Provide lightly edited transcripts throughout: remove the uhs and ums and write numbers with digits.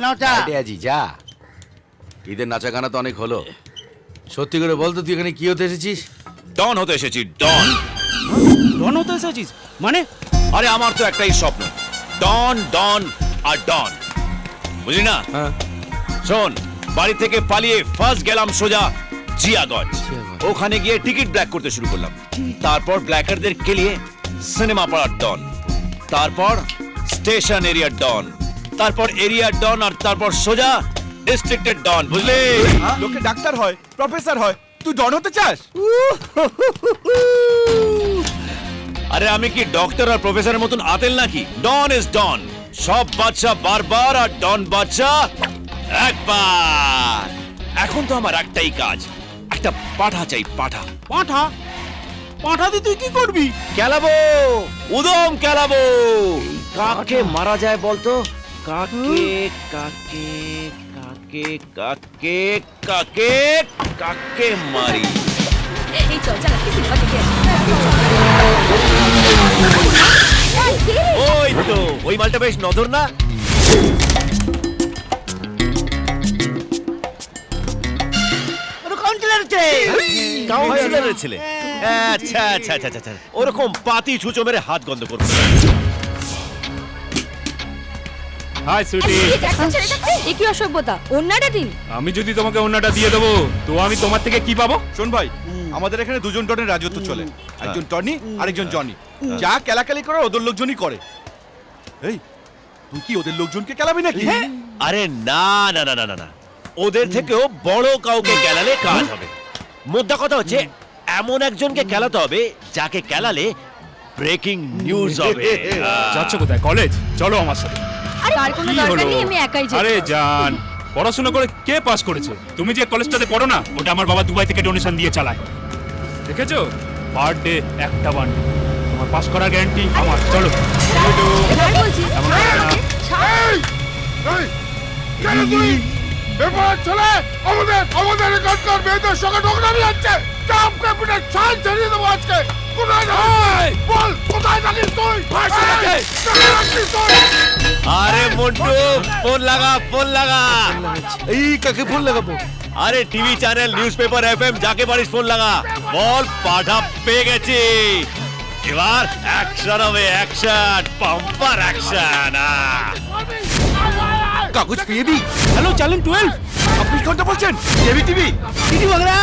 নাও চা। আজি যা, ঈদের নাচা গানা তো অনেক হলো, সত্যি করে বলতো তুই এখানে কি হতে এসেছিস? ডন হতে এসেছি, ডন। ডন হতে এসেছিস মানে? আরে আমার তো একটাই স্বপ্ন, ডন ডন আর ডন, বুঝলি না? হ্যাঁ, শোন, বাড়ি থেকে পালিয়ে ফার্স্ট গেলাম সোজা জিয়াগঞ্জ। ওখানে গিয়ে টিকিট ব্ল্যাক করতে শুরু করলাম। তারপর ব্ল্যাকারদের কেলিয়ে সিনেমা পাড়ার ডন, তারপর স্টেশন এরিয়ার ডন, তারপর এরিয়ার ডন, আর তারপর সোজা ডিস্ট্রিক্টের ডন, বুঝলি? লোকে ডাক্তার হয়, প্রফেসর হয়, তুই ডন হতে চাস? আরে আমি কি ডক্টর আর প্রফেসরের মতন আতেল নাকি? ডন ইজ ডন, সব বাচ্চা বারবার আর ডন বাচ্চা একবার। এখন তো আমার একটাই কাজ, একটা পাঠা চাই, পাঠা। পাঁঠা? পাঁঠা দিয়ে তুই কি করবি? কেলাবো, উদম কেলাবো। কাকে মারা যায় বলতো? কাকে কাকে কাকে কাকে কাকে কাকে মারি? এই চল চল আজকে সিনেমা দেখে আসি। ওই তো, ওই মালটা বেশ নজর না? কাউন্সিলরের ছেলে? আচ্ছা আচ্ছা আচ্ছা আচ্ছা, ওরকম পাতি ছুঁচো মেরে হাত গন্ধ করবো। হাই সুইটি, এ কি অসভ্যতা? অন্যটা দিন। আমি যদি তোমাকে অন্যটা দিয়ে দেবো তো আমি তোমার থেকে কি পাবো? শোন ভাই, আমাদের এখানে দুজন ডনের রাজত্ব চলে, একজন টনি আরেকজন জনি। যা কেলাকেলি করে ওদের লোকজনই করে। এই, তুই কি ওদের লোকজনকে কেলাবি নাকি? আরে না না না না না না, ওদের থেকেও বড় কাউকে কেলালে কাজ হবে। মোদ্দা কথা হচ্ছে এমন একজনকে কেলাতে হবে যাকে কেলালে ব্রেকিং নিউজ হবে। যাচ্ছ কোথায়? কলেজ? চলো আমার সাথে। তার কোনো কি দরকার হলো? নেই, আমি একাই যাই। আরে জান, পড়াশোনা করে কে পাস করেছে? তুমি যে কলেজটাতে পড়ো না, ওটা আমার বাবা দুবাই থেকে ডোনেশন দিয়ে চালায়। দেখেছো, পার ডে একটা বান্ড। তোমার পাস করার গ্যারান্টি আমার। চলো। আর বলছি, এমন করে না। কেন তুই এবার চলে আমাদের এখানকার মেয়েদের সঙ্গে ঢোকনামি হচ্ছে? চাপ ক্যাপিটাল ছাল ছেড়ে দেবো আজকে। কোথায় যাই বল, কোথায় থাকিস তুই? কোথায় রাখছিস তুই? আরে মন্টু, ফোন লাগা, ফোন লাগা। এই কাকে ফোন লাগাবো? আরে TV channel, news paper, FM, যাকে পারিস ফোন লাগা। বল পাঠা পেয়ে গেছি, এবার অ্যাকশন হবে, অ্যাকশন, পাম্পার অ্যাকশন। কাগজ পেয়ে দি। Hello, channel 12। আপনি কোনটা বলছেন? TV TV TV Bangla.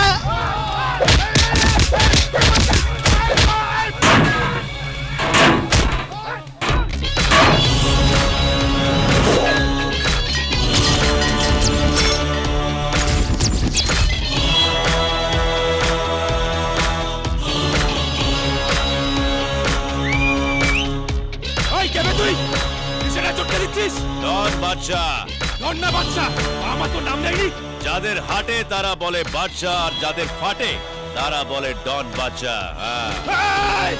ওই কেবে তুই? কিসের চটকে দিচ্ছিস? ডন বাদশা। লন্না বাচ্চা, আমার তো নাম নেই। যাদের হাটে তারা বলে বাদশা, আর যাদের ফাটে তারা বলে ডন বাদশা। হ্যাঁ,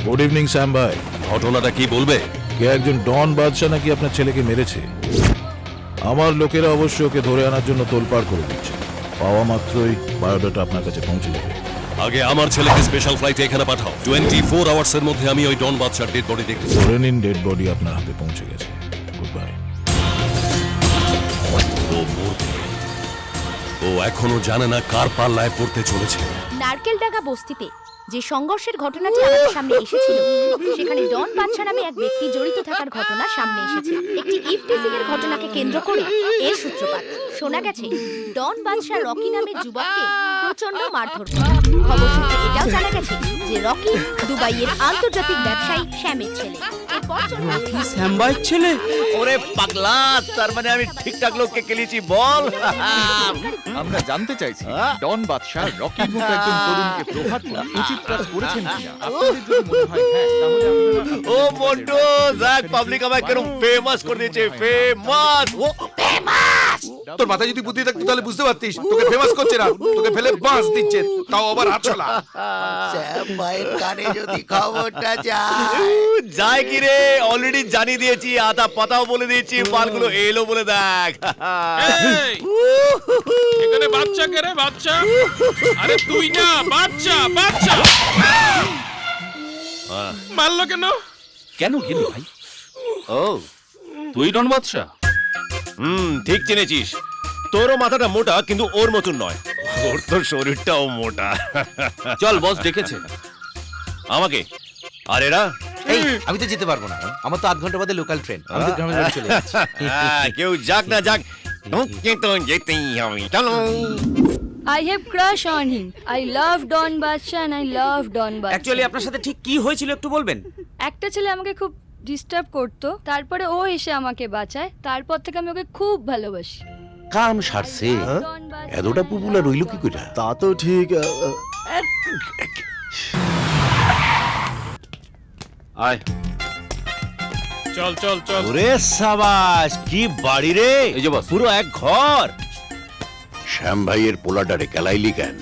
গুড ইভিনিং শ্যাম ভাই। ঘটনাটা কি বলবে? কে একজন ডন বাদশা নাকি আপনার ছেলেকে মেরেছে। আমার লোকেরা অবশ্য ওকে ধরে আনার জন্য তোলপাড় করে দিচ্ছে। পাওয়া মাত্রই বায়োডাটা আপনার কাছে পৌঁছে যাবে। আগে আমার ছেলেকে স্পেশাল ফ্লাইটে এখানে পাঠাও। 24 আওয়ার্সের মধ্যে আমি ওই ডন বাদশার ডেড বডি দেখতে চাই। ধরে নিন ডেড বডি আপনার হাতে পৌঁছে গেছে। Good bye. ও মরবে। ও এখনো জানে না কার পাল্লায় পড়তে চলেছে। নারকেলডাঙ্গা বস্তিতে যে সংঘর্ষের ঘটনাটি আমাদের সামনে এসেছিল, সেখানে ডন বাদশা নামে এক ব্যক্তি জড়িত থাকার ঘটনা সামনে এসেছে। একটি ইফটিজিং এর ঘটনাকে কেন্দ্র করে এর সূত্রপাত। শোনা গেছে ডন বাদশা রকি নামের যুবককে প্রচন্ড মারধর করে। খবর সূত্রে এটাও জানা গেছে যে রকি দুবাইয়ের আন্তর্জাতিক ব্যবসায়ী শ্যামের ছেলে। এরপর চলবে কি শ্যামবাইয়ের ছেলে? ওরে পাগলা, তার মানে আমি ঠিকঠাক লোককে কেলিয়েছি বল। আমরা জানতে চাইছি ডন বাদশাহ রকির মতো একজন তরুণকে প্রহার করে উচিত কাজ করেছেন কিনা। আপনাদের যদি মনে হয় হ্যাঁ, তাহলে আপনারা ও মন্টু, দেখ পাবলিক আমায় কেরম ফেমাস করে দিয়েছে, ফেমাস। ও তোর মাথায় যদি বুদ্ধি থাকতো তাহলে বুঝতে পারতিস তোকে ফেমাস করছে না, তোকে ফেলে বাঁশ দিচ্ছে, তাও আবার আছলা। শ্যাম ভাইয়ের কানে যদি খবরটা যায়। যায় কি রে, অলরেডি জানিয়ে দিয়েছি, আধা পাতাও বলে দিয়েছি, মালগুলো এলো বলে দেখ। এখানে বাচ্চা কে রে? বাচ্চা? আরে তুই না, বাচ্চা বাচ্চা মারলো কেন? কেন গেলি ভাই? ও তুই ডন বাদশা? ঠিক চিনেছিস। তোরও মাথাটা মোটা, কিন্তু ওর মতন নয়। ওর তো শরীরটাও মোটা। চল, বস ডেকেছে আমাকে। আর এরা এই আমি তো যেতে পারবো না, আমার তো 8 ঘন্টা বাদে লোকাল ট্রেন, আমি তো গ্রামের বাড়ি চলে যাচ্ছি। কেউ যাক না যাক, তোকে তো যেতেই হবে। চলো। I have crush on him. I love Don Badsha and I love Don Badsha. Actually আপনার সাথে ঠিক কি হয়েছিল একটু বলবেন? একটা ছেলে আমাকে খুব ডিস্টার্ব করতো, তারপরে ও এসে আমাকে বাঁচায়, তারপর থেকে আমি ওকে খুব ভালোবাসি। কাম সারছে, Don Badsha এতটা and I পুপুলা love রইল Don কি কইরা? তা তো ঠিক। আয়। চল চল চল। ওরে সাবাস, কি বাড়ি রে! এই যে বস, পুরো এক ঘর। শ্যাম ভাইয়ের পোলাটারে কেলাইলি কেন?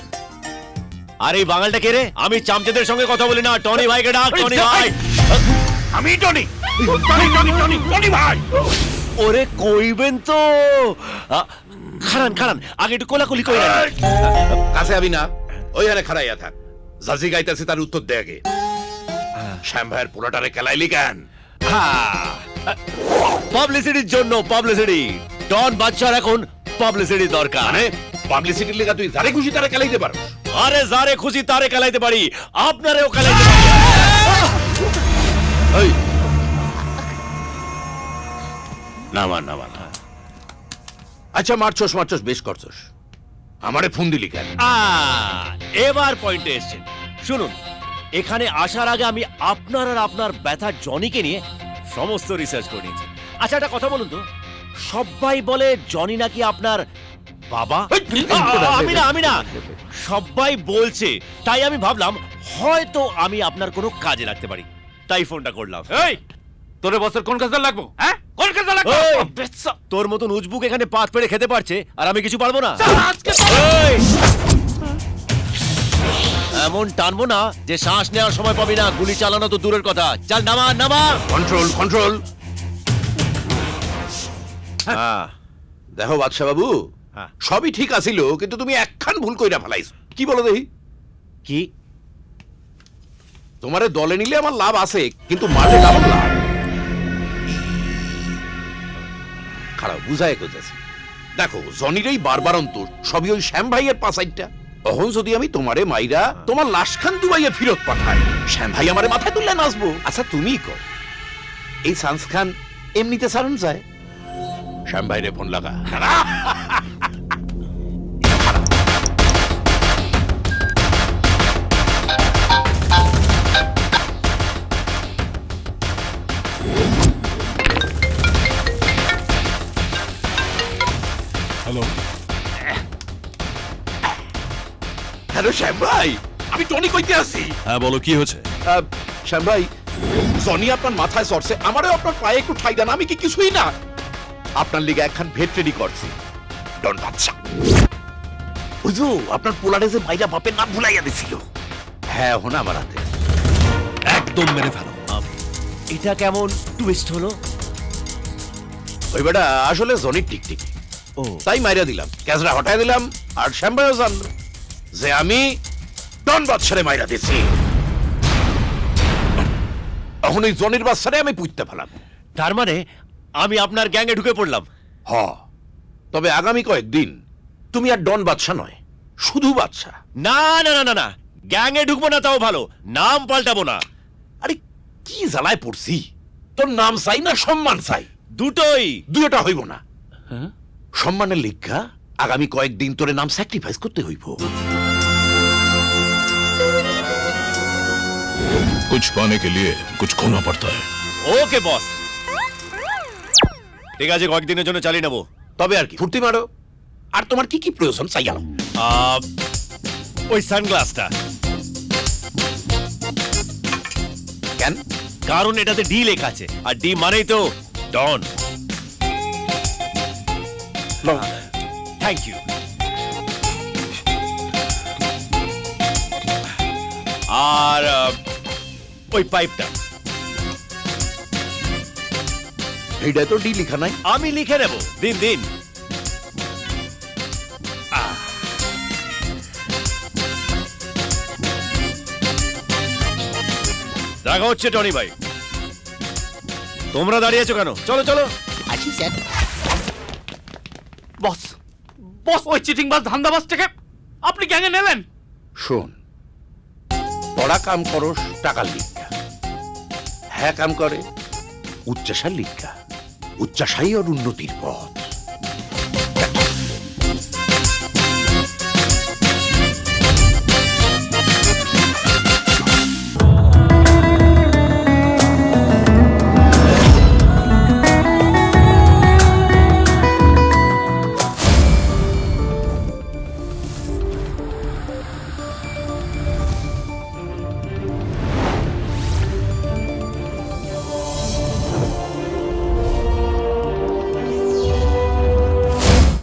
আর এই বাঙালটা কে রে? আমি চামচেদের সঙ্গে কথা বলি না, টনি ভাইকে ডাক। টনি ভাই। আমি Tony, Tony Tony Tony Tony ভাই। ওরে কইবেন তো। খারান খারান, আগে একটু কোলাকুলি কই না। কাছে আবি না, ওইখানে খাড়াইয়া থাক। জাজি গাইতাছে তার উত্তর দে আগে। শ্যাম ভাইয়ের পোলাটারে কেলাইলি কেন? পাবলিসিটির জন্য, পাবলিসিটি। ডন বাদশার এখন পাবলিসিটি দরকার। মানে পাবলিসিটির লেগা তুই যারে খুশি তারে কেলাইতে পারো? আরে যারে খুশি তারে কেলাইতে পারি, আপনারেও কেলাইতে পারি। এই নামা নামা না। আচ্ছা মারছস মারছস, বেশ করছস। আমারে ফোন দিলি কেন? এবার পয়েন্টে এসেছেন। শুনুন, এখানে আসার আগে আমি আপনার আর আপনার ব্যথা জনিকে নিয়ে সমস্ত রিসার্চ করে নিয়েছি। আচ্ছা, একটা কথা বলুন তো, সবাই বলে জনি নাকি আপনার বাবা। আমি না, সবাই বলছে, তাই আমি ভাবলাম হয়তো আমি আপনার কোনো কাজে লাগতে পারি, তাই ফোনটা করলাম। এই তোরে বসের কোন কাজটা লাগবো? হ্যাঁ, কোন কাজটা লাগবো? তোর মতন উজবুক এখানে পাত পেড়ে খেতে পারছে, আর আমি কিছু পারবো না। এই! এমন টানবো না যে শ্বাস নেওয়ার সময় পাবি না, গুলি চালানো তো দূরের কথা। চল নামা নামা। Control control. দেখো বাদশা বাবু, হ্যাঁ। সবই ঠিক আছিল, কিন্তু তুমি একখান ভুল কইরা ফেলাইছ। কি বলো দেখি? কি? তোমারে দলে নিলে আমার লাভ আছে, কিন্তু মাঠে ডাবল লাভ। খারাপ বুঝায় কইতাছি। দেখো জনিরই বারবার অন্তর, সবই ওই শ্যাম ভাইয়ের পাসাইডটা। তখন যদি আমি তোমারে মাইরা তোমার লাশখান দুবাইয়ে ফিরত পাঠাই, শ্যাম ভাই আমারে মাথায় তুললে নাচবো। আচ্ছা তুমিই কও, এই চান্স খান এমনিতে সারুন যায়? শ্যাম ভাইরে ফোন লাগা। হ্যালো। হ্যালো শ্যাম ভাই, আমি টনি কইতে আছি। হ্যাঁ বলো, কি হয়েছে? শ্যাম ভাই, জনি আপনার মাথায় চড়ছে, আমারও আপনার পায়ে একটু ঠাই দেন। আমি কি কিছুই না? আপনার লিগে একখান ভেট রেডি করছি, ডন বাদশা। বুঝো, আপনার পোলারে যে মাইরা বাপের নাম ভুলাইয়া দিছিল। হ্যাঁ, এখন আমার হাতে। একদম মেরে ফেলো। এটা কেমন টুইস্ট হলো? ওই বেটা আসলে জনির টিকটিকি, ও তাই মাইরা দিলাম, ক্যাজরা হটাই দিলাম, আর শ্যাম ভাইও জানলো যে আমি ডন বাদশারে মাইরা দিছি। এখন ওই জনির বাচ্চারে আমি পুঁততে ফেলাম। তার মানে আমি আপনার গ্যাংয়ে ঢুকে পড়লাম? হ, তবে আগামী কয়েকদিন তুমি আর ডন বাদশা নয়, শুধু বাদশা। না না না না না, গ্যাংয়ে ঢুকবো না তাও ভালো, নাম পাল্টাবো না। আরে কি জ্বালায় পড়ছি, তোর নাম চাই না সম্মান চাই? দুটোই। দুইটা হইব না। সম্মানের লিখা আগামী কয়েকদিন তোরে নাম স্যাক্রিফাইস করতে হইব। कुछ पाने के लिए कुछ खोना पड़ता है। ওকে বস, ঠিক আছে, কয়েকদিনের জন্য চালিয়ে নেবো। তবে আর কি, ফুর্তি মারো। আর তোমার কি কি প্রয়োজন চাই আনো? ওই সানগ্লাসটা। কেন? কারণ এটাতে ডি লেখা আছে, আর ডি মানেই তো ডন। Thank you. আর ওই পাইপটা এইটা তো ডি লেখা নাই। আমি লিখে নেব, দিন দিন। দেখা হচ্ছে টনি ভাই। তোমরা দাঁড়িয়েছো কেন? চলো চলো। আসি স্যার। বস, বস ওই চিটিংবাজ ধান্দাবাজটাকে আপনি গ্যাংয়ে নেলেন? শোন, পড়া কাম করস টাকার লিখা, হ্যাঁ কাম করে উচ্চাসার লিখা, উচ্চাসাই ওর উন্নতির পথ।